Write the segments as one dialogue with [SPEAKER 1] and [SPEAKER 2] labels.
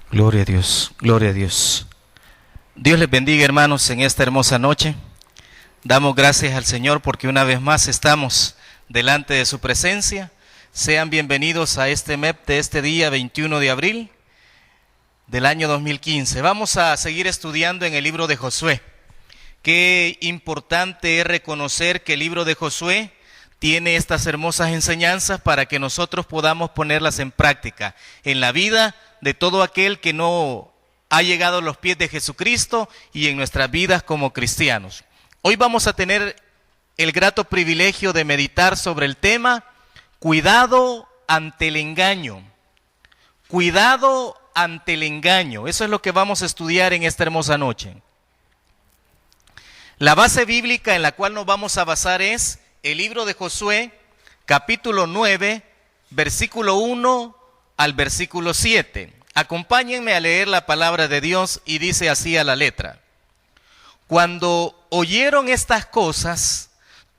[SPEAKER 1] Gloria a Dios, gloria a Dios. Dios les bendiga, hermanos, en esta hermosa noche. Damos gracias al Señor porque una vez más estamos delante de su presencia. Sean bienvenidos a este MEP de este día 21 de abril del año 2015. Vamos a seguir estudiando en el libro de Josué. Qué importante es reconocer que el libro de Josué tiene estas hermosas enseñanzas para que nosotros podamos ponerlas en práctica en la vida de todo aquel que no ha llegado a los pies de Jesucristo y en nuestras vidas como cristianos. Hoy vamos a tener el grato privilegio de meditar sobre el tema cuidado ante el engaño. Cuidado ante el engaño. Eso es lo que vamos a estudiar en esta hermosa noche. La base bíblica en la cual nos vamos a basar es el libro de Josué, capítulo 9, versículo 1 al versículo 7. Acompáñenme a leer la palabra de Dios y dice así a la letra. Cuando oyeron estas cosas,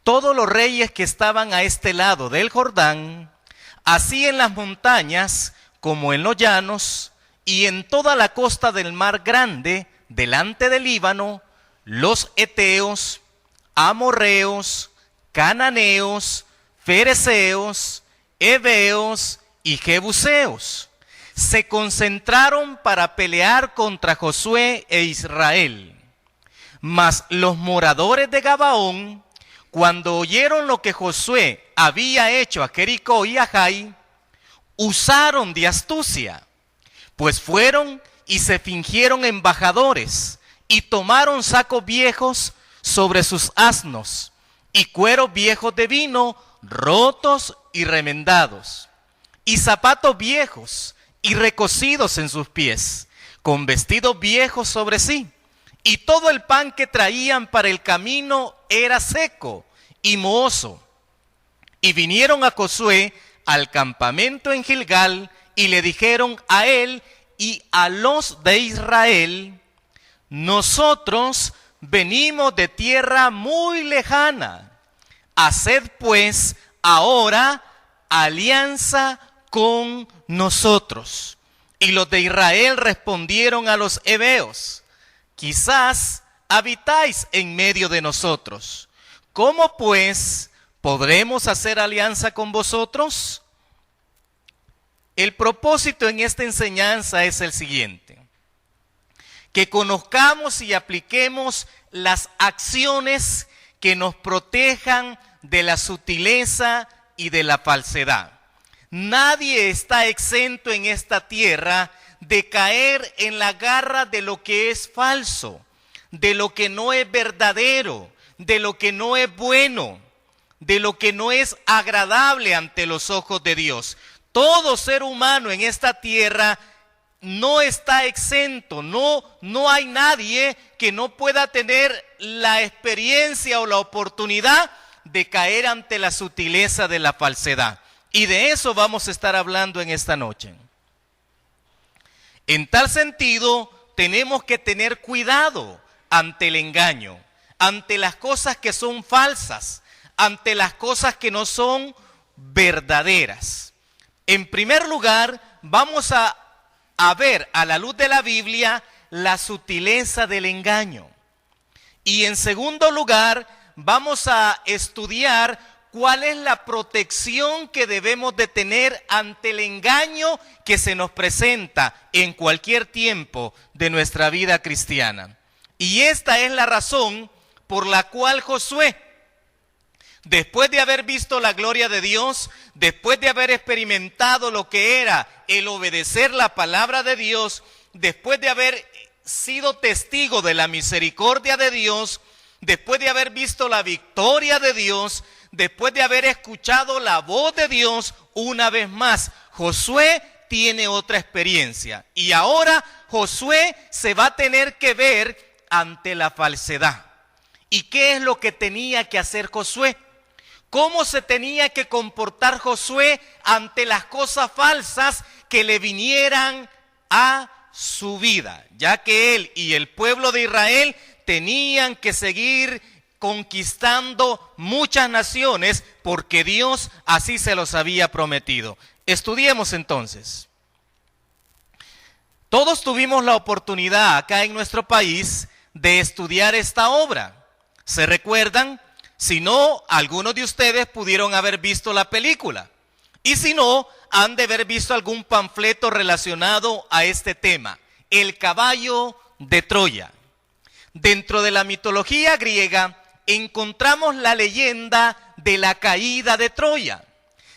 [SPEAKER 1] todos los reyes que estaban a este lado del Jordán, así en las montañas como en los llanos y en toda la costa del mar grande, delante del Líbano, los heteos, amorreos, cananeos, fereceos, heveos y jebuseos se concentraron para pelear contra Josué e Israel. Mas los moradores de Gabaón, cuando oyeron lo que Josué había hecho a Jericó y a Jai, usaron de astucia, pues fueron y se fingieron embajadores y tomaron sacos viejos sobre sus asnos y cueros viejos de vino rotos y remendados, y zapatos viejos y recocidos en sus pies, con vestidos viejos sobre sí, y todo el pan que traían para el camino era seco y mohoso. Y vinieron a Josué al campamento en Gilgal, y le dijeron a él y a los de Israel: nosotros venimos de tierra muy lejana. Haced pues ahora alianza con nosotros. Y los de Israel respondieron a los heveos: quizás habitáis en medio de nosotros. ¿Cómo pues podremos hacer alianza con vosotros? El propósito en esta enseñanza es el siguiente: que conozcamos y apliquemos las acciones que nos protejan de la sutileza y de la falsedad. Nadie está exento en esta tierra de caer en la garra de lo que es falso, de lo que no es verdadero, de lo que no es bueno, de lo que no es agradable ante los ojos de Dios. Todo ser humano en esta tierra no está exento, no hay nadie que no pueda tener la experiencia o la oportunidad de caer ante la sutileza de la falsedad. Y de eso vamos a estar hablando en esta noche. En tal sentido, tenemos que tener cuidado ante el engaño, ante las cosas que son falsas, ante las cosas que no son verdaderas. En primer lugar, vamos a ver a la luz de la Biblia la sutileza del engaño. Y en segundo lugar, vamos a estudiar cuál es la protección que debemos de tener ante el engaño que se nos presenta en cualquier tiempo de nuestra vida cristiana. Y esta es la razón por la cual Josué, después de haber visto la gloria de Dios, después de haber experimentado lo que era el obedecer la palabra de Dios, después de haber sido testigo de la misericordia de Dios, después de haber visto la victoria de Dios, después de haber escuchado la voz de Dios, una vez más, Josué tiene otra experiencia. Y ahora Josué se va a tener que ver ante la falsedad. ¿Y qué es lo que tenía que hacer Josué? ¿Cómo se tenía que comportar Josué ante las cosas falsas que le vinieran a su vida? Ya que él y el pueblo de Israel tenían que seguir conquistando muchas naciones porque Dios así se los había prometido. Estudiemos entonces. Todo Todos tuvimos la oportunidad acá en nuestro país de estudiar esta obra. ¿Se recuerdan? Si no, algunos de ustedes pudieron haber visto la película. Y si no, han de haber visto algún panfleto relacionado a este tema, el caballo de Troya. Dentro de la mitología griega encontramos la leyenda de la caída de Troya.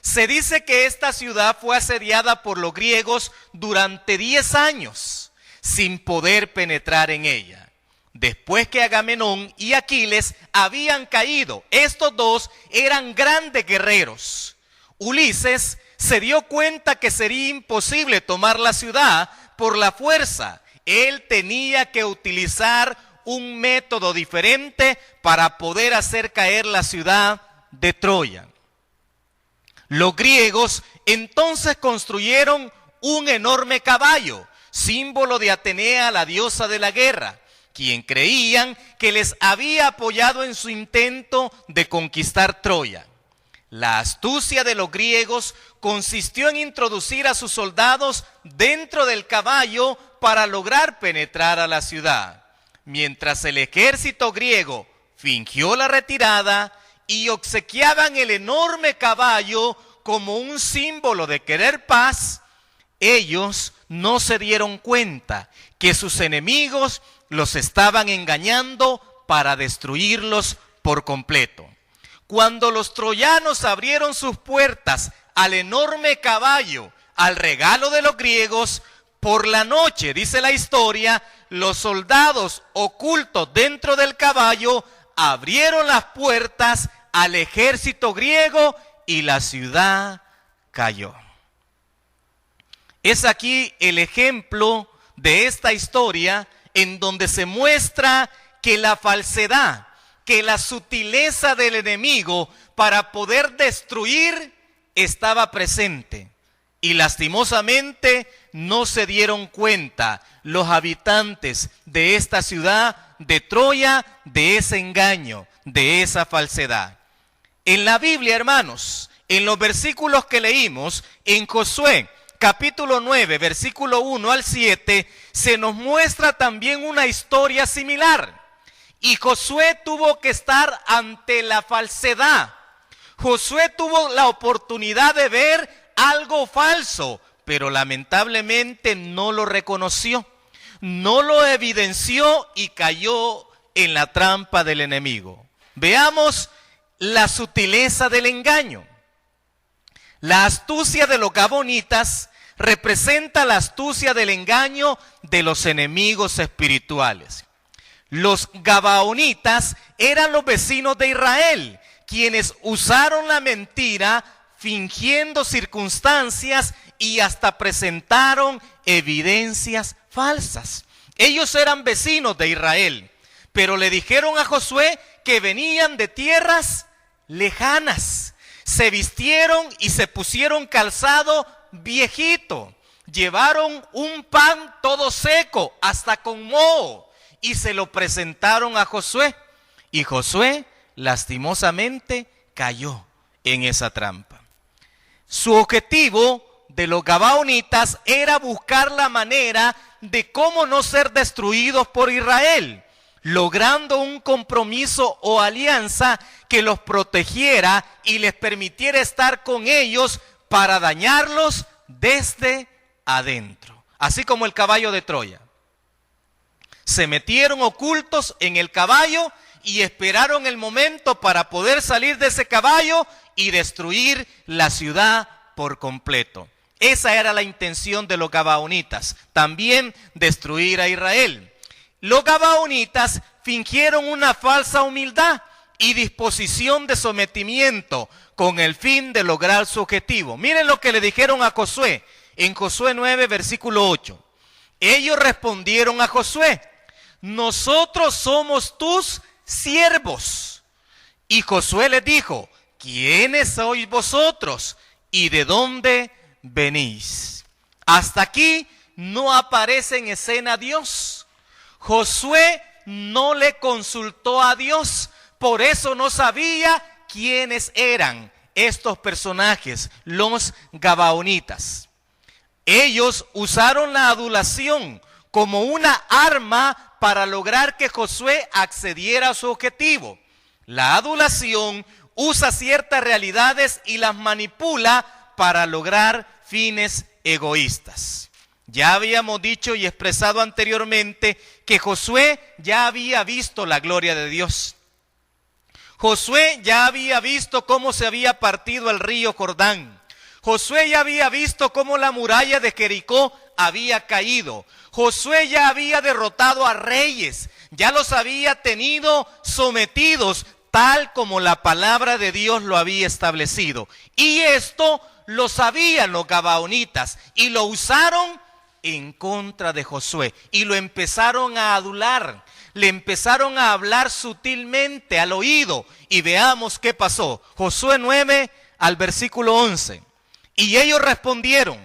[SPEAKER 1] Se dice que esta ciudad fue asediada por los griegos durante 10 años, sin poder penetrar en ella. Después que Agamenón y Aquiles habían caído, estos dos eran grandes guerreros. Ulises se dio cuenta que sería imposible tomar la ciudad por la fuerza. Él tenía que utilizar un método diferente para poder hacer caer la ciudad de Troya. Los griegos entonces construyeron un enorme caballo, símbolo de Atenea, la diosa de la guerra, quien creían que les había apoyado en su intento de conquistar Troya. La astucia de los griegos consistió en introducir a sus soldados dentro del caballo para lograr penetrar a la ciudad, mientras el ejército griego fingió la retirada y obsequiaban el enorme caballo como un símbolo de querer paz. Ellos no se dieron cuenta que sus enemigos los estaban engañando para destruirlos por completo. Cuando los troyanos abrieron sus puertas al enorme caballo, al regalo de los griegos, por la noche, dice la historia, los soldados ocultos dentro del caballo abrieron las puertas al ejército griego y la ciudad cayó. Es aquí el ejemplo de esta historia en donde se muestra que la falsedad, que la sutileza del enemigo para poder destruir estaba presente. Y lastimosamente no se dieron cuenta los habitantes de esta ciudad de Troya de ese engaño, de esa falsedad. En la Biblia, hermanos, en los versículos que leímos, en Josué, capítulo 9, versículo 1 al 7, se nos muestra también una historia similar. Y Josué tuvo que estar ante la falsedad. Josué tuvo la oportunidad de ver algo falso, pero lamentablemente no lo reconoció, no lo evidenció y cayó en la trampa del enemigo. Veamos la sutileza del engaño. La astucia de los gabonitas representa la astucia del engaño de los enemigos espirituales. Los gabaonitas eran los vecinos de Israel, quienes usaron la mentira fingiendo circunstancias y hasta presentaron evidencias falsas. Ellos eran vecinos de Israel, pero le dijeron a Josué que venían de tierras lejanas. Se vistieron y se pusieron calzado viejito. Llevaron un pan todo seco, hasta con moho, y se lo presentaron a Josué. Y Josué, lastimosamente, cayó en esa trampa. Su objetivo de los gabaonitas era buscar la manera de cómo no ser destruidos por Israel, logrando un compromiso o alianza que los protegiera y les permitiera estar con ellos para dañarlos desde adentro. Así como el caballo de Troya. Se metieron ocultos en el caballo y esperaron el momento para poder salir de ese caballo y destruir la ciudad por completo. Esa era la intención de los gabaonitas, también destruir a Israel. Los gabaonitas fingieron una falsa humildad y disposición de sometimiento con el fin de lograr su objetivo. Miren lo que le dijeron a Josué en Josué 9, versículo 8. Ellos respondieron a Josué: nosotros somos tus siervos. Y Josué les dijo: ¿quiénes sois vosotros y de dónde venís? Hasta aquí no aparece en escena Dios. Josué no le consultó a Dios, por eso no sabía quiénes eran estos personajes, los gabaonitas. Ellos usaron la adulación como una arma para lograr que Josué accediera a su objetivo. La adulación usa ciertas realidades y las manipula para lograr fines egoístas. Ya habíamos dicho y expresado anteriormente que Josué ya había visto la gloria de Dios. Josué ya había visto cómo se había partido el río Jordán. Josué ya había visto cómo la muralla de Jericó había caído. Josué ya había derrotado a reyes, ya los había tenido sometidos, tal como la palabra de Dios lo había establecido. Y esto lo sabían los gabaonitas y lo usaron en contra de Josué y lo empezaron a adular, le empezaron a hablar sutilmente al oído. Y veamos qué pasó. Josué 9 al versículo 11. Y ellos respondieron: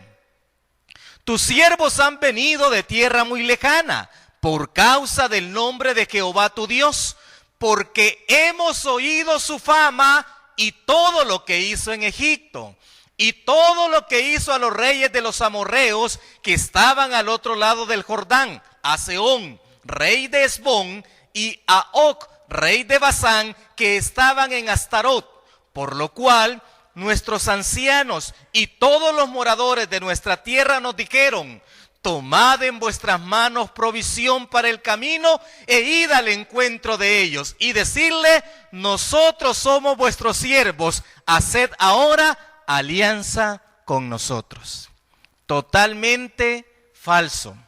[SPEAKER 1] tus siervos han venido de tierra muy lejana por causa del nombre de Jehová tu Dios, porque hemos oído su fama y todo lo que hizo en Egipto, y todo lo que hizo a los reyes de los amorreos que estaban al otro lado del Jordán, a Sehón, rey de Hesbón, y a Og, rey de Basán, que estaban en Astarot, por lo cual nuestros ancianos y todos los moradores de nuestra tierra nos dijeron: tomad en vuestras manos provisión para el camino e id al encuentro de ellos, y decirle: nosotros somos vuestros siervos, haced ahora alianza con nosotros. Totalmente falso,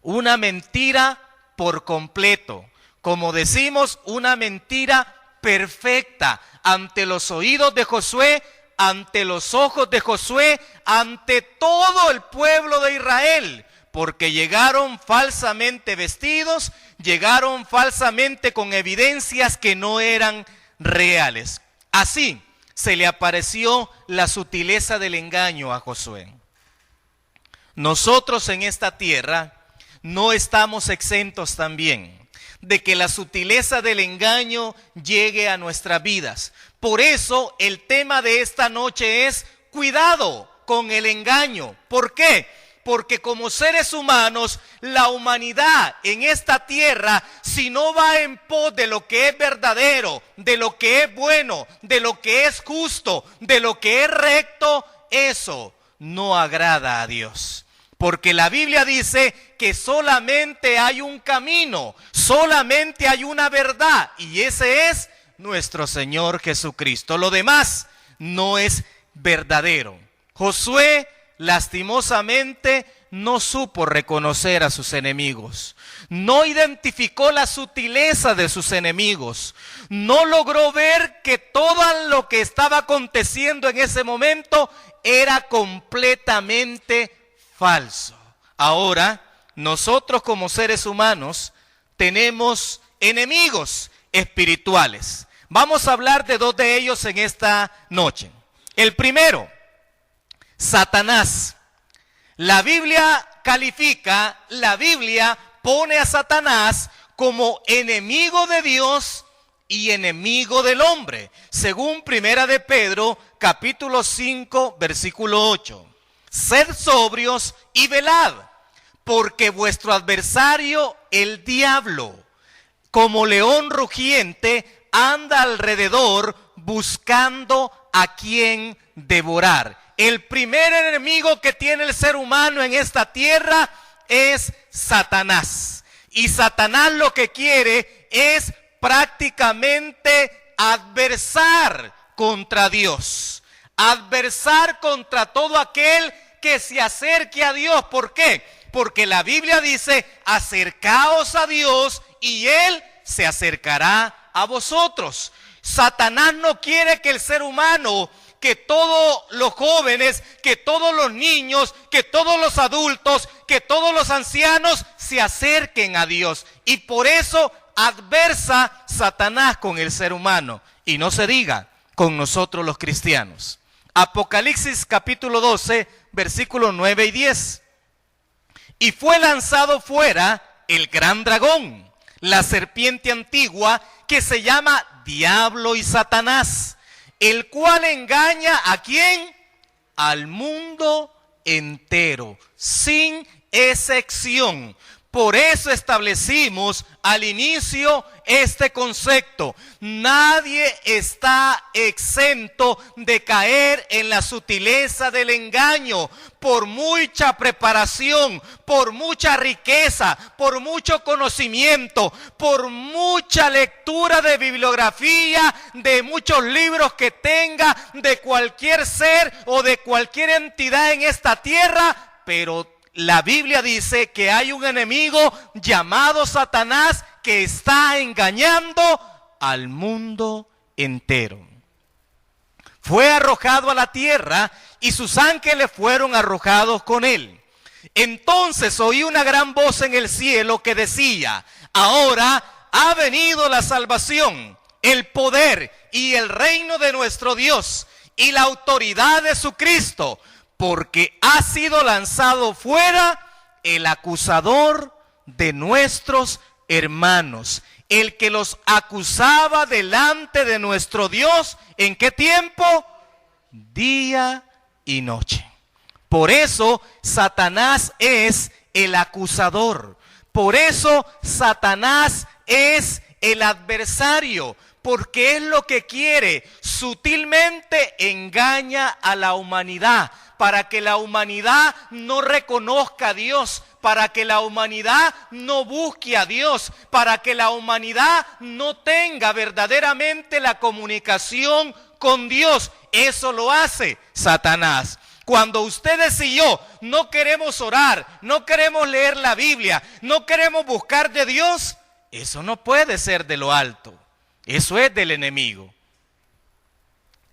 [SPEAKER 1] una mentira por completo, como decimos, una mentira perfecta ante los oídos de Josué, ante los ojos de Josué, ante todo el pueblo de Israel, porque llegaron falsamente vestidos, llegaron falsamente con evidencias que no eran reales. Así se le apareció la sutileza del engaño a Josué. Nosotros en esta tierra no estamos exentos también de que la sutileza del engaño llegue a nuestras vidas. Por eso el tema de esta noche es cuidado con el engaño. ¿Por qué? Porque como seres humanos, la humanidad en esta tierra, si no va en pos de lo que es verdadero, de lo que es bueno, de lo que es justo, de lo que es recto, eso no agrada a Dios. Porque la Biblia dice que solamente hay un camino, solamente hay una verdad, y ese es nuestro Señor Jesucristo. Lo demás no es verdadero. Josué, lastimosamente, no supo reconocer a sus enemigos, no identificó la sutileza de sus enemigos, no logró ver que todo lo que estaba aconteciendo en ese momento era completamente falso. Ahora, nosotros como seres humanos tenemos enemigos espirituales. Vamos a hablar de dos de ellos en esta noche. El primero, Satanás. La Biblia califica, la Biblia pone a Satanás como enemigo de Dios y enemigo del hombre, según Primera de Pedro, capítulo 5, versículo 8. Sed sobrios y velad, porque vuestro adversario, el diablo, como león rugiente, anda alrededor buscando a quien devorar. El primer enemigo que tiene el ser humano en esta tierra es Satanás. Y Satanás lo que quiere es prácticamente adversar contra Dios. Adversar contra todo aquel que se acerque a Dios. ¿Por qué? Porque la Biblia dice: acercaos a Dios y Él se acercará a vosotros. Satanás no quiere que el ser humano, que todos los jóvenes, que todos los niños, que todos los adultos, que todos los ancianos se acerquen a Dios. Y por eso adversa Satanás con el ser humano. Y no se diga con nosotros los cristianos. Apocalipsis capítulo 12, versículos 9 y 10. Y fue lanzado fuera el gran dragón, la serpiente antigua, que se llama Diablo y Satanás, el cual engaña ¿a quién? Al mundo entero, sin excepción. Por eso establecimos al inicio este concepto. Nadie está exento de caer en la sutileza del engaño. Por mucha preparación, por mucha riqueza, por mucho conocimiento, por mucha lectura de bibliografía, de muchos libros que tenga, de cualquier ser o de cualquier entidad en esta tierra, pero la Biblia dice que hay un enemigo llamado Satanás que está engañando al mundo entero. Fue arrojado a la tierra y sus ángeles fueron arrojados con él. Entonces oí una gran voz en el cielo que decía: ahora ha venido la salvación, el poder y el reino de nuestro Dios y la autoridad de su Cristo, porque ha sido lanzado fuera el acusador de nuestros hermanos, el que los acusaba delante de nuestro Dios. ¿En qué tiempo? Día y noche. Por eso Satanás es el acusador. Por eso Satanás es el adversario, porque es lo que quiere. Sutilmente engaña a la humanidad, para que la humanidad no reconozca a Dios, para que la humanidad no busque a Dios, para que la humanidad no tenga verdaderamente la comunicación con Dios. Eso lo hace Satanás. Cuando ustedes y yo no queremos orar, no queremos leer la Biblia, no queremos buscar de Dios, eso no puede ser de lo alto. Eso es del enemigo.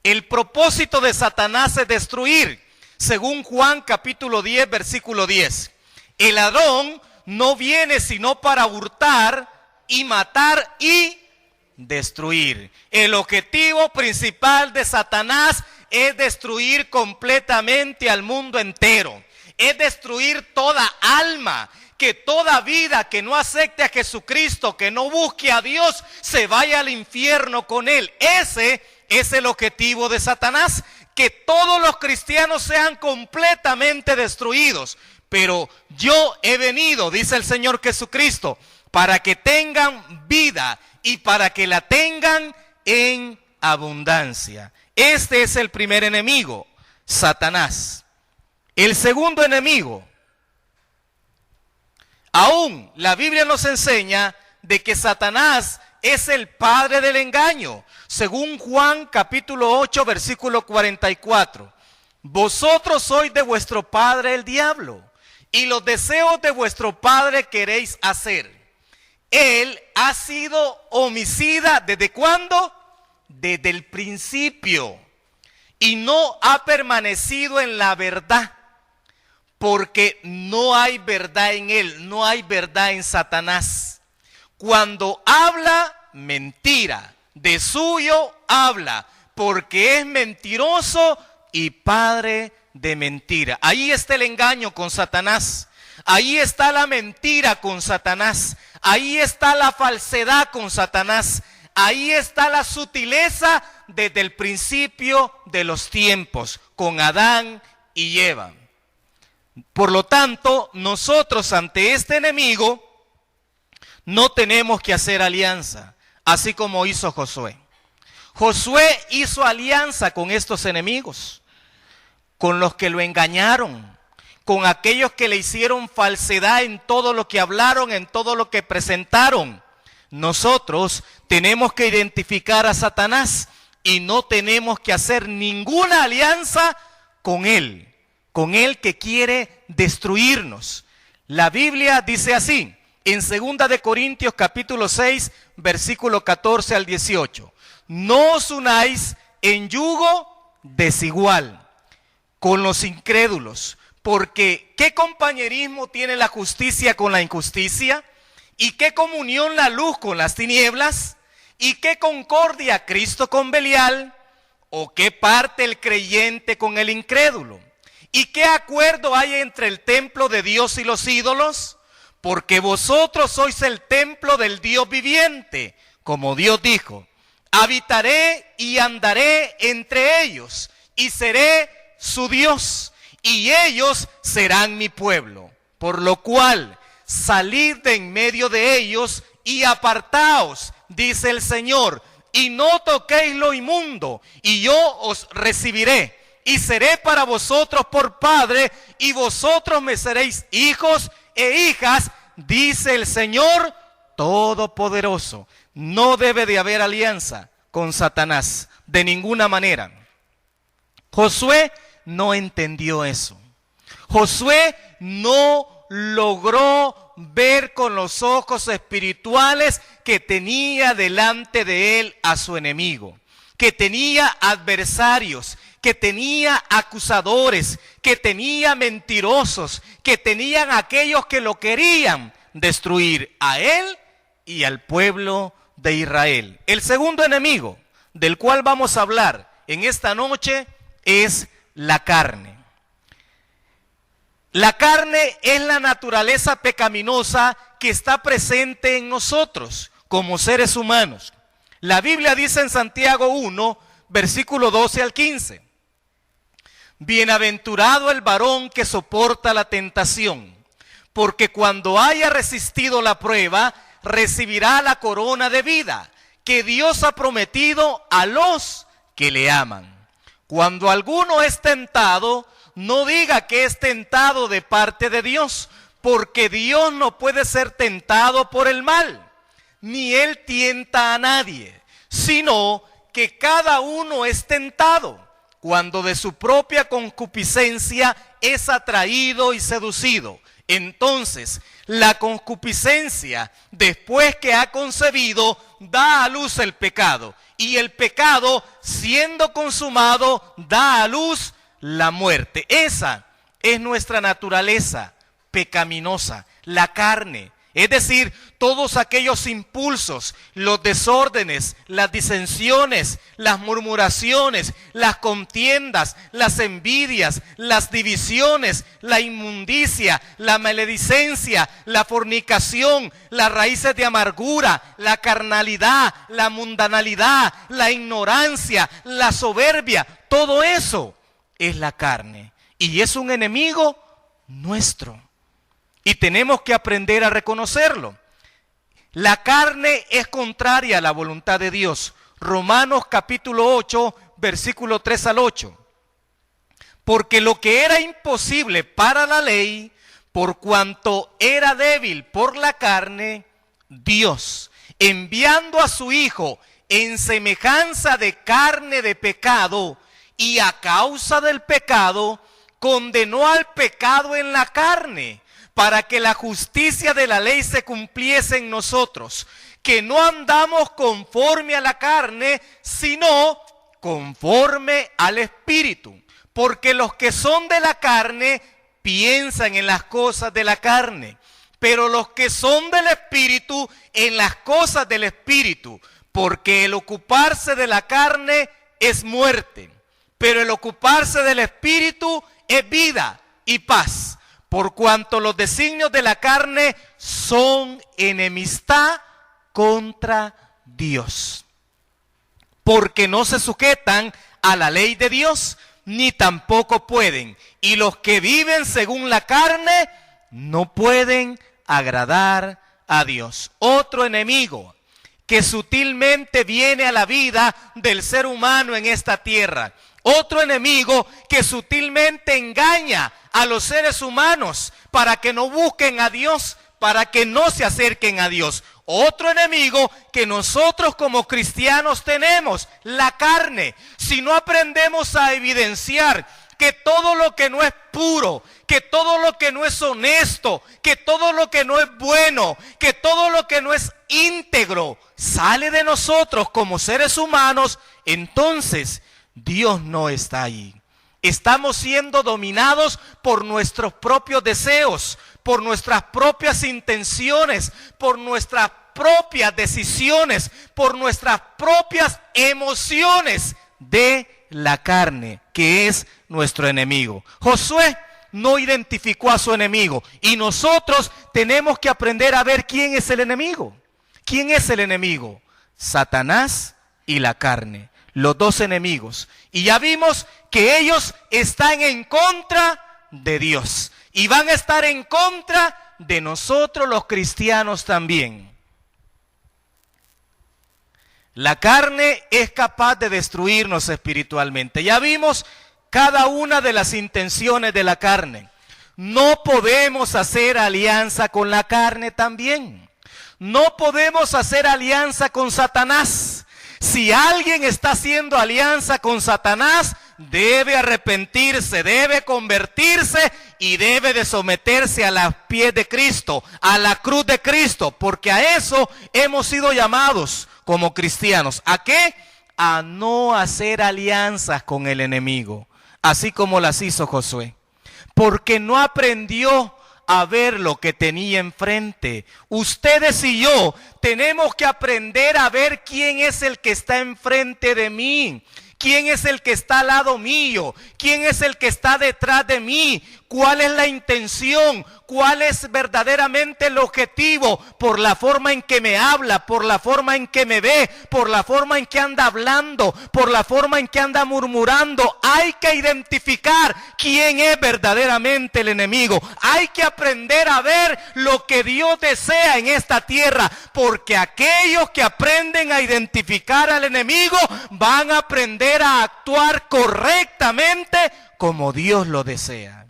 [SPEAKER 1] El propósito de Satanás es destruir. Según Juan capítulo 10, versículo 10. El ladrón no viene sino para hurtar y matar y destruir. El objetivo principal de Satanás es destruir completamente al mundo entero. Es destruir toda alma, que toda vida que no acepte a Jesucristo, que no busque a Dios, se vaya al infierno con él. Ese es el objetivo de Satanás, que todos los cristianos sean completamente destruidos. Pero yo he venido, dice el Señor Jesucristo, para que tengan vida y para que la tengan en abundancia. Este es el primer enemigo, Satanás. El segundo enemigo, aún la Biblia nos enseña de que Satanás es el padre del engaño. Según Juan capítulo 8, versículo 44. Vosotros sois de vuestro padre el diablo, y los deseos de vuestro padre queréis hacer. Él ha sido homicida, ¿desde cuándo? Desde el principio. Y no ha permanecido en la verdad, porque no hay verdad en él, no hay verdad en Satanás. Cuando habla, mentira. De suyo habla, porque es mentiroso y padre de mentira. Ahí está el engaño con Satanás. Ahí está la mentira con Satanás. Ahí está la falsedad con Satanás. Ahí está la sutileza desde el principio de los tiempos, con Adán y Eva. Por lo tanto, nosotros ante este enemigo no tenemos que hacer alianza, así como hizo Josué. Josué hizo alianza con estos enemigos, con los que lo engañaron, con aquellos que le hicieron falsedad en todo lo que hablaron, en todo lo que presentaron. Nosotros tenemos que identificar a Satanás y no tenemos que hacer ninguna alianza con él que quiere destruirnos. La Biblia dice así, en 2 de Corintios capítulo 6, versículo 14 al 18. No os unáis en yugo desigual con los incrédulos, porque ¿qué compañerismo tiene la justicia con la injusticia? ¿Y qué comunión la luz con las tinieblas? ¿Y qué concordia Cristo con Belial? ¿O qué parte el creyente con el incrédulo? ¿Y qué acuerdo hay entre el templo de Dios y los ídolos? Porque vosotros sois el templo del Dios viviente, como Dios dijo. Habitaré y andaré entre ellos, y seré su Dios, y ellos serán mi pueblo. Por lo cual, salid de en medio de ellos y apartaos, dice el Señor, y no toquéis lo inmundo, y yo os recibiré, y seré para vosotros por padre, y vosotros me seréis hijos e hijas, dice el Señor Todopoderoso. No debe de haber alianza con Satanás, de ninguna manera. Josué no entendió eso. Josué no logró ver con los ojos espirituales que tenía delante de él a su enemigo, que tenía adversarios, que tenía acusadores, que tenía mentirosos, que tenían aquellos que lo querían destruir a él y al pueblo de Israel. El segundo enemigo del cual vamos a hablar en esta noche es la carne. La carne es la naturaleza pecaminosa que está presente en nosotros como seres humanos. La Biblia dice en Santiago 1, versículo 12 al 15. Bienaventurado el varón que soporta la tentación, porque cuando haya resistido la prueba, recibirá la corona de vida que Dios ha prometido a los que le aman. Cuando alguno es tentado, no diga que es tentado de parte de Dios, porque Dios no puede ser tentado por el mal, ni Él tienta a nadie, sino que cada uno es tentado cuando de su propia concupiscencia es atraído y seducido. Entonces, la concupiscencia, después que ha concebido, da a luz el pecado. Y el pecado, siendo consumado, da a luz la muerte. Esa es nuestra naturaleza pecaminosa, la carne. Es decir, todos aquellos impulsos, los desórdenes, las disensiones, las murmuraciones, las contiendas, las envidias, las divisiones, la inmundicia, la maledicencia, la fornicación, las raíces de amargura, la carnalidad, la mundanalidad, la ignorancia, la soberbia, todo eso es la carne y es un enemigo nuestro. Y tenemos que aprender a reconocerlo. La carne es contraria a la voluntad de Dios. Romanos capítulo 8, versículo 3 al 8. Porque lo que era imposible para la ley, por cuanto era débil por la carne, Dios, enviando a su Hijo en semejanza de carne de pecado, y a causa del pecado, condenó al pecado en la carne, para que la justicia de la ley se cumpliese en nosotros, que no andamos conforme a la carne, sino conforme al Espíritu. Porque los que son de la carne piensan en las cosas de la carne, pero los que son del Espíritu en las cosas del Espíritu. Porque el ocuparse de la carne es muerte, pero el ocuparse del Espíritu es vida y paz. Por cuanto los designios de la carne son enemistad contra Dios, porque no se sujetan a la ley de Dios, ni tampoco pueden. Y los que viven según la carne no pueden agradar a Dios. Otro enemigo que sutilmente viene a la vida del ser humano en esta tierra. Otro enemigo que sutilmente engaña a los seres humanos para que no busquen a Dios, para que no se acerquen a Dios. Otro enemigo que nosotros como cristianos tenemos, la carne. Si no aprendemos a evidenciar que todo lo que no es puro, que todo lo que no es honesto, que todo lo que no es bueno, que todo lo que no es íntegro, sale de nosotros como seres humanos, entonces Dios no está ahí. Estamos siendo dominados por nuestros propios deseos, por nuestras propias intenciones, por nuestras propias decisiones, por nuestras propias emociones de la carne, que es nuestro enemigo. Josué no identificó a su enemigo y nosotros tenemos que aprender a ver quién es el enemigo. ¿Quién es el enemigo? Satanás y la carne. Los dos enemigos. Y ya vimos que ellos están en contra de Dios. Y van a estar en contra de nosotros los cristianos también. La carne es capaz de destruirnos espiritualmente. Ya vimos cada una de las intenciones de la carne. No podemos hacer alianza con la carne también. No podemos hacer alianza con Satanás. Si alguien está haciendo alianza con Satanás, debe arrepentirse, debe convertirse y debe de someterse a los pies de Cristo, a la cruz de Cristo, porque a eso hemos sido llamados como cristianos. ¿A qué? A no hacer alianzas con el enemigo, así como las hizo Josué, porque no aprendió a ver lo que tenía enfrente. Ustedes y yo tenemos que aprender a ver quién es el que está enfrente de mí, quién es el que está al lado mío, quién es el que está detrás de mí, cuál es la intención, cuál es verdaderamente el objetivo, por la forma en que me habla, por la forma en que me ve, por la forma en que anda hablando, por la forma en que anda murmurando. Hay que identificar quién es verdaderamente el enemigo. Hay que aprender a ver lo que Dios desea en esta tierra, porque aquellos que aprenden a identificar al enemigo van a aprender a actuar correctamente como Dios lo desea.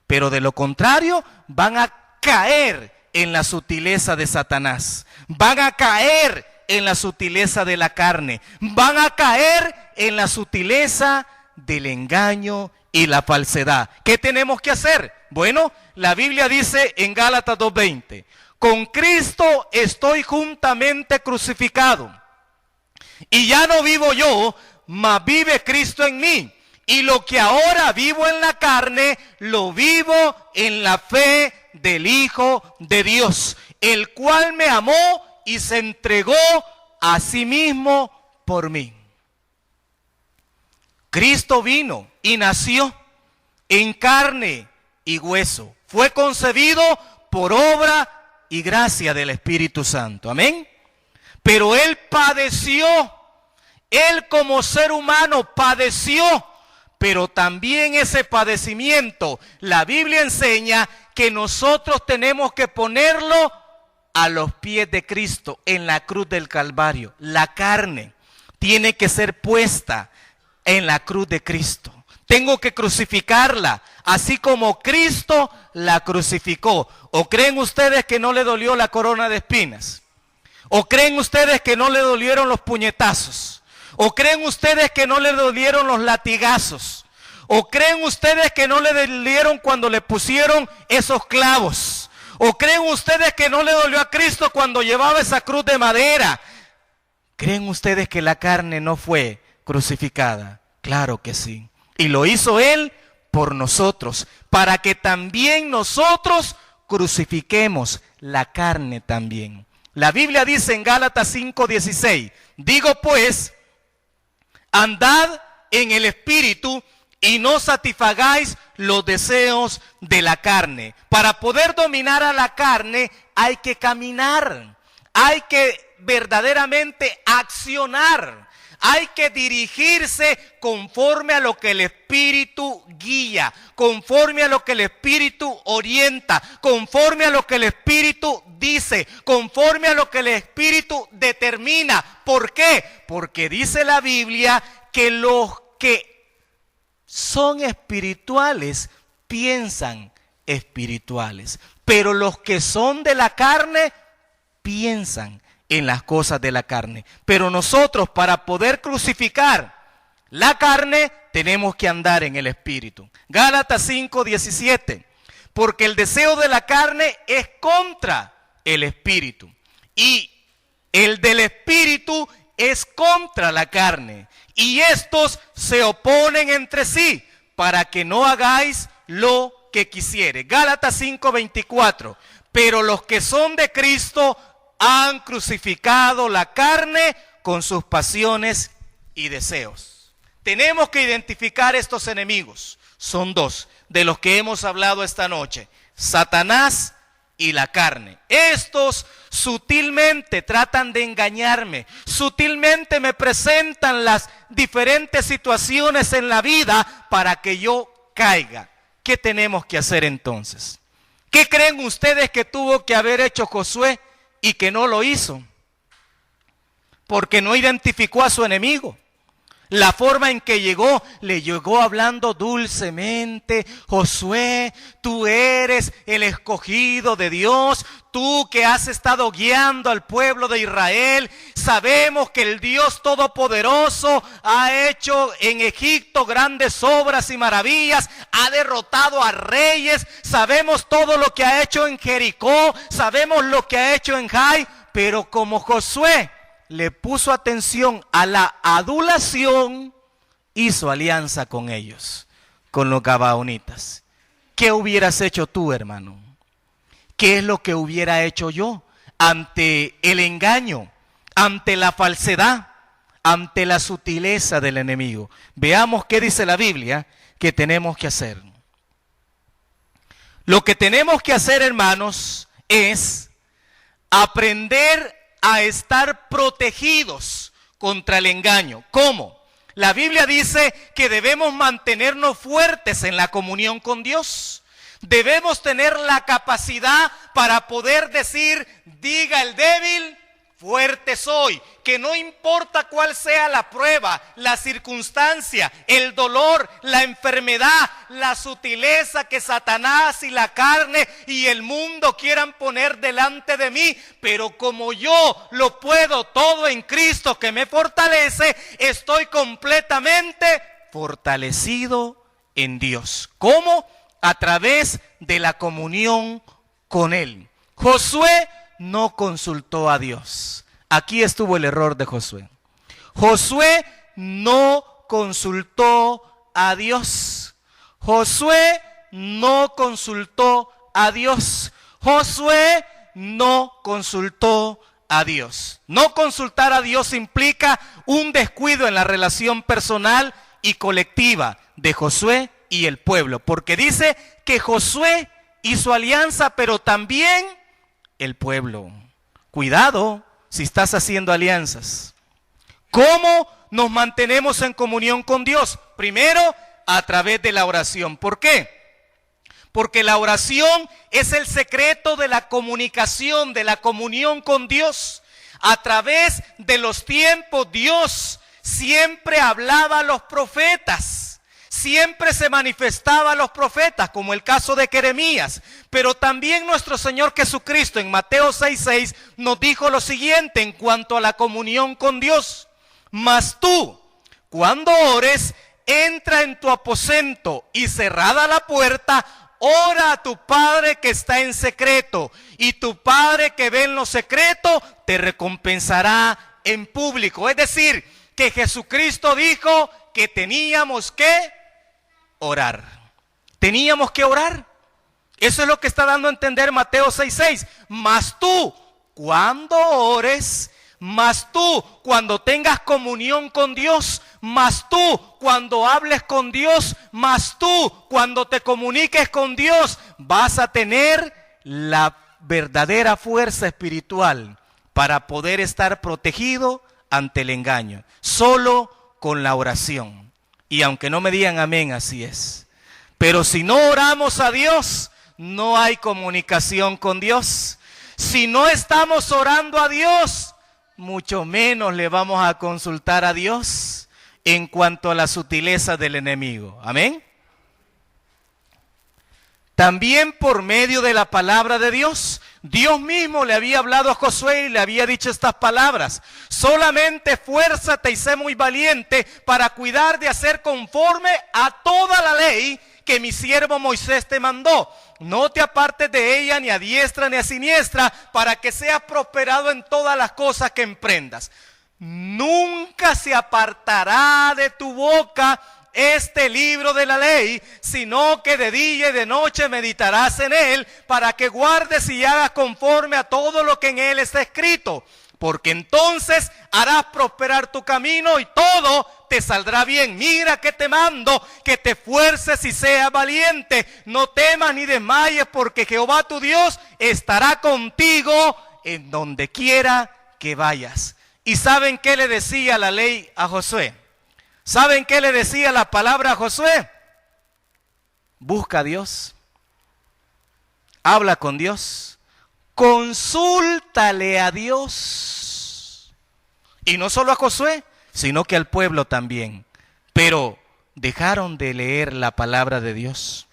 [SPEAKER 1] Pero de lo contrario, van a caer en la sutileza de Satanás. Van a caer en la sutileza de la carne. Van a caer en la sutileza del engaño y la falsedad. ¿Qué tenemos que hacer? Bueno, la Biblia dice en Gálatas 2:20, con Cristo estoy juntamente crucificado. Y ya no vivo yo, mas vive Cristo en mí. Y lo que ahora vivo en la carne, lo vivo en la fe del Hijo de Dios, el cual me amó y se entregó a sí mismo por mí. Cristo vino y nació en carne y hueso. Fue concebido por obra y gracia del Espíritu Santo. Amén. Pero Él padeció. Él como ser humano padeció. Pero también ese padecimiento, la Biblia enseña que nosotros tenemos que ponerlo a los pies de Cristo en la cruz del Calvario. La carne tiene que ser puesta en la cruz de Cristo. Tengo que crucificarla, así como Cristo la crucificó. ¿O creen ustedes que no le dolió la corona de espinas? ¿O creen ustedes que no le dolieron los puñetazos? ¿O creen ustedes que no le dolieron los latigazos? ¿O creen ustedes que no le dolieron cuando le pusieron esos clavos? ¿O creen ustedes que no le dolió a Cristo cuando llevaba esa cruz de madera? ¿Creen ustedes que la carne no fue crucificada? Claro que sí. Y lo hizo Él por nosotros, para que también nosotros crucifiquemos la carne también. La Biblia dice en Gálatas 5:16, digo pues, andad en el Espíritu y no satisfagáis los deseos de la carne. Para poder dominar a la carne hay que caminar, hay que verdaderamente accionar, hay que dirigirse conforme a lo que el Espíritu guía, conforme a lo que el Espíritu orienta, conforme a lo que el Espíritu dice, conforme a lo que el Espíritu determina. ¿Por qué? Porque dice la Biblia que los que son espirituales piensan espirituales, pero los que son de la carne piensan en las cosas de la carne. Pero nosotros, para poder crucificar la carne, tenemos que andar en el Espíritu. Gálatas 5:17, porque el deseo de la carne es contra el Espíritu y el del Espíritu es contra la carne, y estos se oponen entre sí para que no hagáis lo que quisiere. Gálatas 5:24, pero los que son de Cristo han crucificado la carne con sus pasiones y deseos. Tenemos que identificar estos enemigos. Son dos de los que hemos hablado esta noche: Satanás y la carne. Estos sutilmente tratan de engañarme, sutilmente me presentan las diferentes situaciones en la vida para que yo caiga. ¿Qué tenemos que hacer entonces? ¿Qué creen ustedes que tuvo que haber hecho Josué y que no lo hizo? Porque no identificó a su enemigo. La forma en que llegó, le llegó hablando dulcemente: Josué, tú eres el escogido de Dios, tú que has estado guiando al pueblo de Israel. Sabemos que el Dios Todopoderoso ha hecho en Egipto grandes obras y maravillas, ha derrotado a reyes, sabemos todo lo que ha hecho en Jericó, sabemos lo que ha hecho en Jai, pero como Josué le puso atención a la adulación, hizo alianza con ellos, con los gabaonitas. ¿Qué hubieras hecho tú, hermano? ¿Qué es lo que hubiera hecho yo ante el engaño, ante la falsedad, ante la sutileza del enemigo? Veamos qué dice la Biblia que tenemos que hacer. Lo que tenemos que hacer, hermanos, es aprender a estar protegidos contra el engaño. ¿Cómo? La Biblia dice que debemos mantenernos fuertes en la comunión con Dios. Debemos tener la capacidad para poder decir: diga el débil, fuerte soy. Que no importa cuál sea la prueba, la circunstancia, el dolor, la enfermedad, la sutileza que Satanás y la carne y el mundo quieran poner delante de mí, pero como yo lo puedo todo en Cristo que me fortalece, estoy completamente fortalecido en Dios. ¿Cómo? A través de la comunión con Él. Josué no consultó a Dios. Aquí estuvo el error de Josué. Josué no consultó a Dios. Josué no consultó a Dios. Josué no consultó a Dios. No consultar a Dios implica un descuido en la relación personal y colectiva de Josué y el pueblo, porque dice que Josué hizo alianza, pero también el pueblo. Cuidado si estás haciendo alianzas. ¿Cómo nos mantenemos en comunión con Dios? Primero, a través de la oración. ¿Por qué? Porque la oración es el secreto de la comunicación, de la comunión con Dios. A través de los tiempos, Dios siempre hablaba a los profetas. Siempre se manifestaba a los profetas, como el caso de Jeremías. Pero también nuestro Señor Jesucristo en Mateo 6:6 nos dijo lo siguiente en cuanto a la comunión con Dios: mas tú, cuando ores, entra en tu aposento y cerrada la puerta, ora a tu Padre que está en secreto, y tu Padre que ve en lo secreto te recompensará en público. Es decir, que Jesucristo dijo que teníamos que orar. Teníamos que orar. Eso es lo que está dando a entender Mateo 6:6. Mas tú, cuando ores, mas tú, cuando tengas comunión con Dios, mas tú, cuando hables con Dios, mas tú, cuando te comuniques con Dios, vas a tener la verdadera fuerza espiritual para poder estar protegido ante el engaño. Solo con la oración. Y aunque no me digan amén, así es. Pero si no oramos a Dios, no hay comunicación con Dios. Si no estamos orando a Dios, mucho menos le vamos a consultar a Dios en cuanto a la sutileza del enemigo. Amén. También por medio de la palabra de Dios, Dios mismo le había hablado a Josué y le había dicho estas palabras: solamente esfuérzate y sé muy valiente para cuidar de hacer conforme a toda la ley que mi siervo Moisés te mandó. No te apartes de ella ni a diestra ni a siniestra, para que seas prosperado en todas las cosas que emprendas. Nunca se apartará de tu boca este libro de la ley, sino que de día y de noche meditarás en él, para que guardes y hagas conforme a todo lo que en él está escrito, porque entonces harás prosperar tu camino y todo te saldrá bien. Mira que te mando, que te esfuerces y seas valiente. No temas ni desmayes, porque Jehová tu Dios estará contigo en donde quiera que vayas. ¿Y saben qué le decía la ley a Josué? ¿Saben qué le decía la palabra a Josué? Busca a Dios. habla con Dios, consúltale a Dios. Y no solo a Josué, sino que al pueblo también. Pero dejaron de leer la palabra de Dios.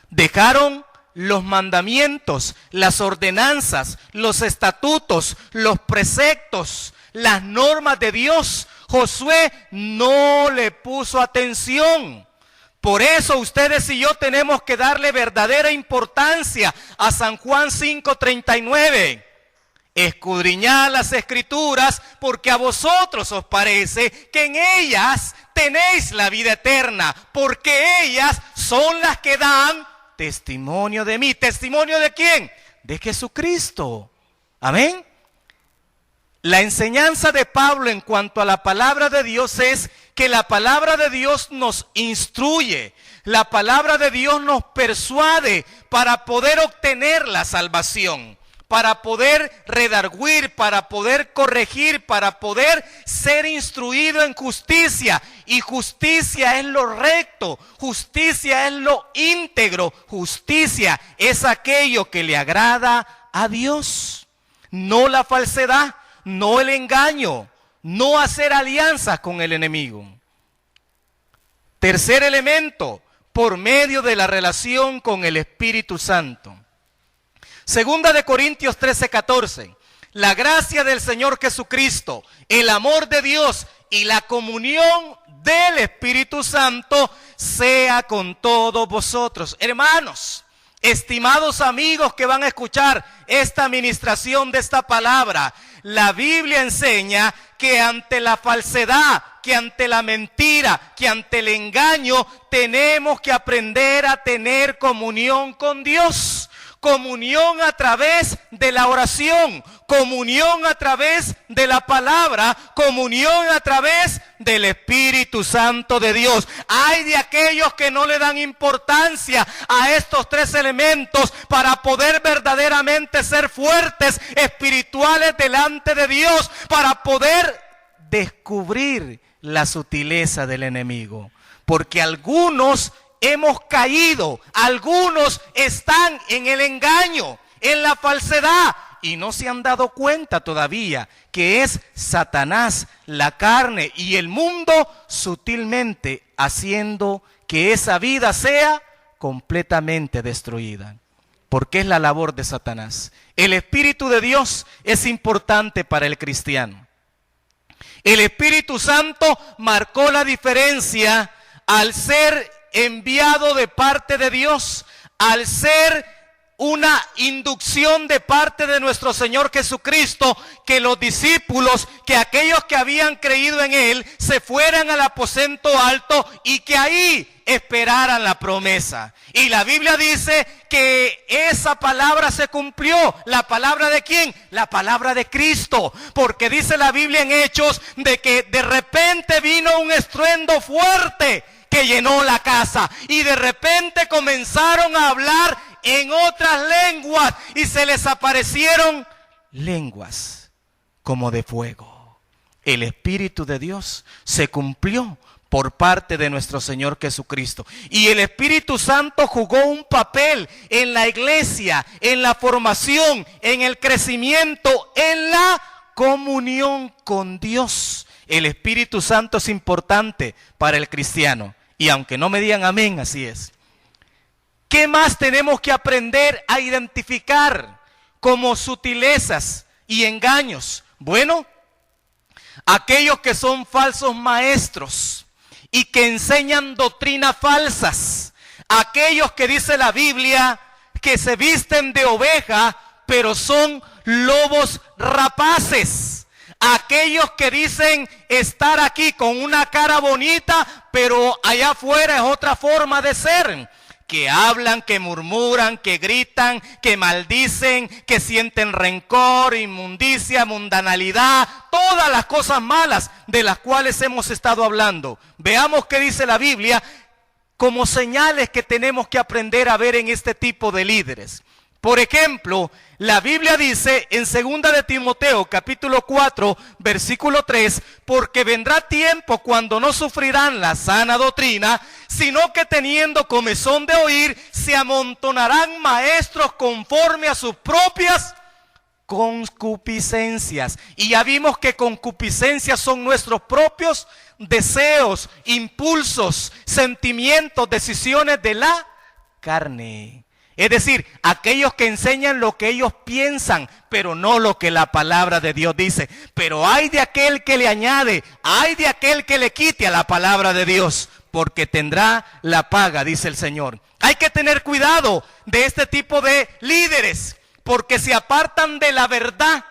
[SPEAKER 1] Dejaron los mandamientos, las ordenanzas, los estatutos, los preceptos, las normas de Dios. Josué no le puso atención. Por eso ustedes y yo tenemos que darle verdadera importancia a San Juan 5:39. Escudriñad las Escrituras, porque a vosotros os parece que en ellas tenéis la vida eterna, porque ellas son las que dan testimonio de mí. ¿Testimonio de quién? De Jesucristo. Amén. La enseñanza de Pablo en cuanto a la palabra de Dios es que la palabra de Dios nos instruye, la palabra de Dios nos persuade para poder obtener la salvación, para poder redarguir, para poder corregir, para poder ser instruido en justicia. Y justicia es lo recto, justicia es lo íntegro, justicia es aquello que le agrada a Dios, no la falsedad, no el engaño, no hacer alianzas con el enemigo. Tercer elemento, por medio de la relación con el Espíritu Santo. Segunda de Corintios 13:14. La gracia del Señor Jesucristo, el amor de Dios y la comunión del Espíritu Santo sea con todos vosotros. Hermanos, estimados amigos que van a escuchar esta administración de esta palabra, la Biblia enseña que ante la falsedad, que ante la mentira, que ante el engaño, tenemos que aprender a tener comunión con Dios. Comunión a través de la oración, comunión a través de la palabra, comunión a través del Espíritu Santo de Dios. Hay de aquellos que no le dan importancia a estos tres elementos para poder verdaderamente ser fuertes, espirituales delante de Dios, para poder descubrir la sutileza del enemigo. Porque algunos hemos caído, algunos están en el engaño, en la falsedad, y no se han dado cuenta todavía que es Satanás, la carne y el mundo sutilmente haciendo que esa vida sea completamente destruida. Porque es la labor de Satanás. El Espíritu de Dios es importante para el cristiano. El Espíritu Santo marcó la diferencia al ser enviado de parte de Dios, al ser una inducción de parte de nuestro Señor Jesucristo, que los discípulos, que aquellos que habían creído en Él, se fueran al aposento alto y que ahí esperaran la promesa. Y la Biblia dice que esa palabra se cumplió. ¿La palabra de quién? La palabra de Cristo. Porque dice la Biblia en Hechos de que de repente vino un estruendo fuerte que llenó la casa, y de repente comenzaron a hablar en otras lenguas y se les aparecieron lenguas como de fuego. El Espíritu de Dios se cumplió por parte de nuestro Señor Jesucristo, y el Espíritu Santo jugó un papel en la iglesia, en la formación, en el crecimiento, en la comunión con Dios. El Espíritu Santo es importante para el cristiano. Y aunque no me digan amén, así es. ¿Qué más tenemos que aprender a identificar como sutilezas y engaños? Bueno, aquellos que son falsos maestros y que enseñan doctrinas falsas. Aquellos que dice la Biblia que se visten de oveja, pero son lobos rapaces. Aquellos que dicen estar aquí con una cara bonita, pero allá afuera es otra forma de ser. Que hablan, que murmuran, que gritan, que maldicen, que sienten rencor, inmundicia, mundanalidad, todas las cosas malas de las cuales hemos estado hablando. Veamos qué dice la Biblia como señales que tenemos que aprender a ver en este tipo de líderes. Por ejemplo, la Biblia dice en 2 de Timoteo, capítulo 4, versículo 3, porque vendrá tiempo cuando no sufrirán la sana doctrina, sino que teniendo comezón de oír, se amontonarán maestros conforme a sus propias concupiscencias. Y ya vimos que concupiscencias son nuestros propios deseos, impulsos, sentimientos, decisiones de la carne. Es decir, aquellos que enseñan lo que ellos piensan, pero no lo que la palabra de Dios dice. Pero hay de aquel que le añade, hay de aquel que le quite a la palabra de Dios, porque tendrá la paga, dice el Señor. Hay que tener cuidado de este tipo de líderes, porque se apartan de la verdad,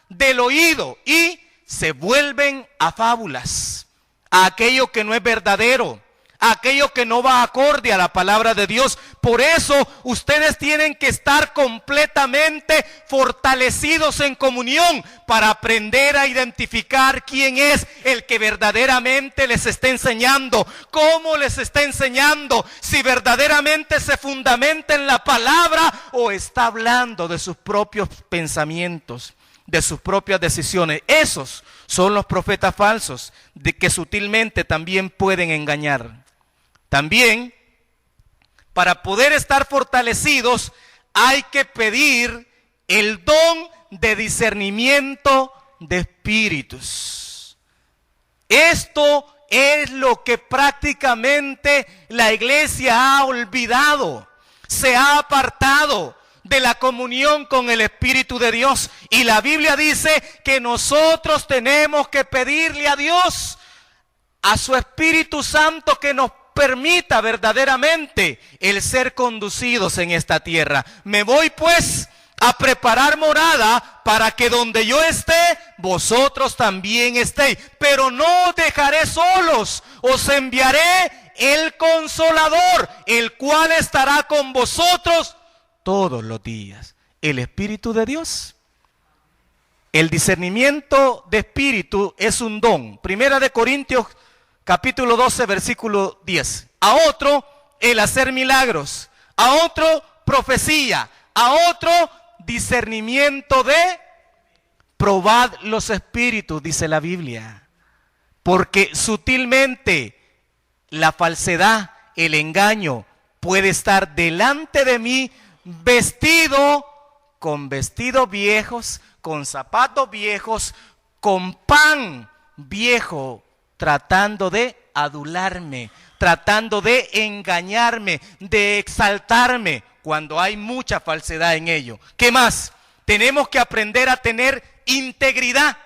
[SPEAKER 1] del oído, y se vuelven a fábulas, a aquello que no es verdadero, aquello que no va acorde a la palabra de Dios. Por eso ustedes tienen que estar completamente fortalecidos en comunión para aprender a identificar quién es el que verdaderamente les está enseñando, cómo les está enseñando, si verdaderamente se fundamenta en la palabra o está hablando de sus propios pensamientos, de sus propias decisiones. Esos son los profetas falsos, de que sutilmente también pueden engañar. También, para poder estar fortalecidos, hay que pedir el don de discernimiento de espíritus. Esto es lo que prácticamente la iglesia ha olvidado, se ha apartado de la comunión con el Espíritu de Dios. Y la Biblia dice que nosotros tenemos que pedirle a Dios, a su Espíritu Santo, que nos permita verdaderamente el ser conducidos en esta tierra. Me voy pues a preparar morada para que donde yo esté, vosotros también estéis. Pero no os dejaré solos, os enviaré el Consolador, el cual estará con vosotros todos los días. El Espíritu de Dios. El discernimiento de espíritu es un don. Primera de Corintios capítulo 12, versículo 10. A otro, el hacer milagros. A otro, profecía. A otro, discernimiento de probad los espíritus, dice la Biblia. Porque sutilmente la falsedad, el engaño, puede estar delante de mí vestido con vestidos viejos, con zapatos viejos, con pan viejo, tratando de adularme, tratando de engañarme, de exaltarme, cuando hay mucha falsedad en ello. ¿Qué más? Tenemos que aprender a tener integridad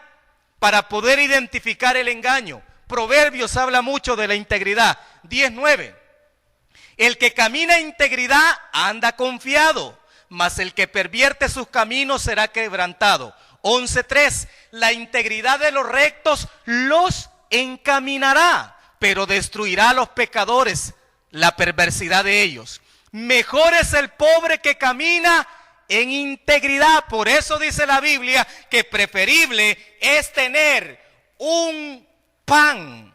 [SPEAKER 1] para poder identificar el engaño. Proverbios habla mucho de la integridad. 10:9. El que camina en integridad anda confiado, mas el que pervierte sus caminos será quebrantado. 11:3. La integridad de los rectos los encaminará, pero destruirá a los pecadores la perversidad de ellos. Mejor es el pobre que camina en integridad. Por eso dice la Biblia que preferible es tener un pan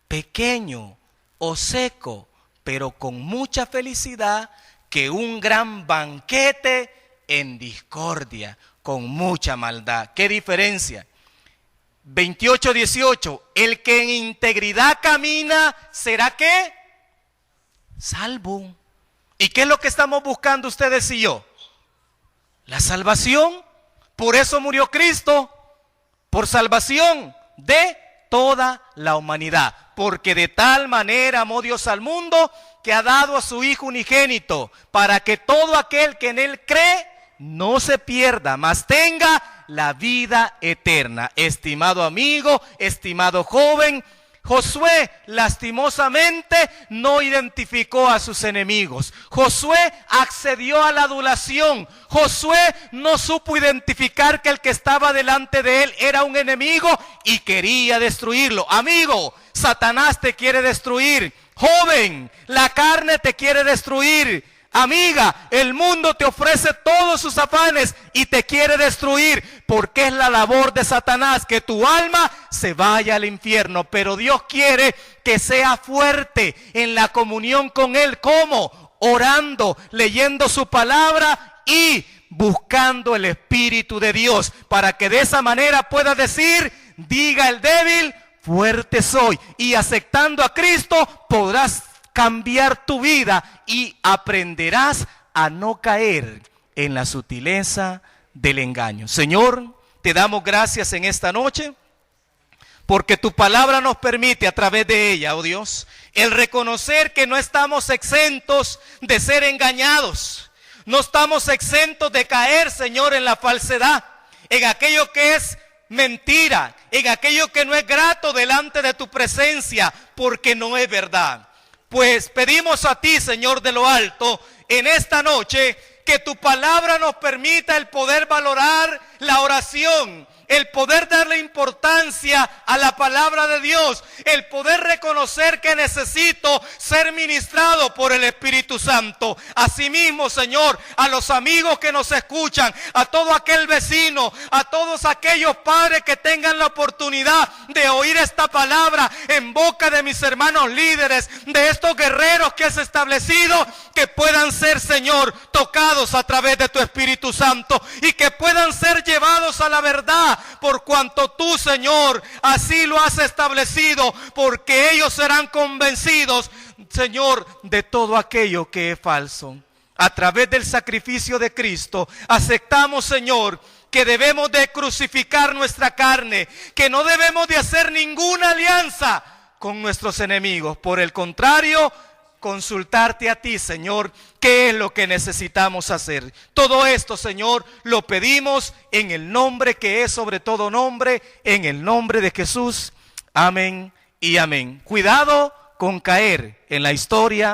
[SPEAKER 1] pequeño o seco, pero con mucha felicidad, que un gran banquete en discordia, con mucha maldad. ¿Qué diferencia? 28:18. El que en integridad camina, ¿será qué? Salvo. ¿Y qué es lo que estamos buscando ustedes y yo? La salvación. Por eso murió Cristo, por salvación de toda la humanidad. Porque de tal manera amó Dios al mundo, que ha dado a su Hijo unigénito, para que todo aquel que en él cree no se pierda, mas tenga la vida eterna. Estimado amigo, estimado joven, Josué lastimosamente no identificó a sus enemigos. Josué accedió a la adulación. Josué no supo identificar que el que estaba delante de él era un enemigo y quería destruirlo. Amigo, Satanás te quiere destruir. Joven, la carne te quiere destruir. Amiga, el mundo te ofrece todos sus afanes y te quiere destruir, porque es la labor de Satanás que tu alma se vaya al infierno. Pero Dios quiere que sea fuerte en la comunión con Él. ¿Cómo? orando, leyendo su palabra y buscando el Espíritu de Dios, para que de esa manera pueda decir, diga el débil, fuerte soy. Y aceptando a Cristo podrás cambiar tu vida y aprenderás a no caer en la sutileza del engaño. Señor, te damos gracias en esta noche, porque tu palabra nos permite a través de ella, oh Dios, el reconocer que no estamos exentos de ser engañados. No estamos exentos de caer, Señor, en la falsedad, en aquello que es mentira, en aquello que no es grato delante de tu presencia, porque no es verdad. Pues pedimos a ti, Señor de lo alto, en esta noche, que tu palabra nos permita el poder valorar la oración, el poder darle importancia a la palabra de Dios, el poder reconocer que necesito ser ministrado por el Espíritu Santo. Asimismo, Señor, a los amigos que nos escuchan, a todo aquel vecino, a todos aquellos padres que tengan la oportunidad de oír esta palabra en boca de mis hermanos líderes, de estos guerreros que has establecido, que puedan ser, Señor, tocados a través de tu Espíritu Santo y que puedan ser llevados a la verdad, por cuanto tú, Señor, así lo has establecido, porque ellos serán convencidos, Señor, de todo aquello que es falso. A través del sacrificio de Cristo, aceptamos, Señor, que debemos de crucificar nuestra carne, que no debemos de hacer ninguna alianza con nuestros enemigos. Por el contrario, consultarte a ti, Señor, qué es lo que necesitamos hacer. Todo esto, Señor, lo pedimos en el nombre que es sobre todo nombre, en el nombre de Jesús. Amén y amén. Cuidado con caer en la historia